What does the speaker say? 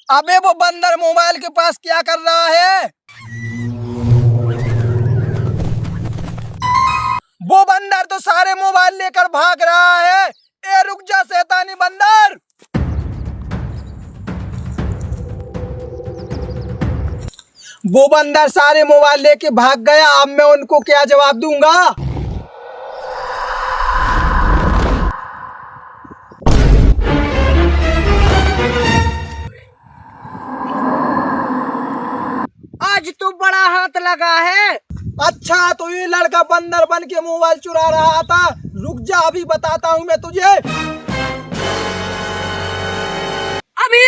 अबे वो बंदर मोबाइल के पास क्या कर रहा है? वो बंदर तो सारे मोबाइल लेकर भाग रहा है। ए रुक जा शैतानी बंदर। वो बंदर सारे मोबाइल लेके भाग गया। अब मैं उनको क्या जवाब दूंगा? आज तो बड़ा हाथ लगा है। अच्छा तो ये लड़का बंदर बन के मोबाइल चुरा रहा था। रुक जा अभी बताता हूँ मैं तुझे। अभी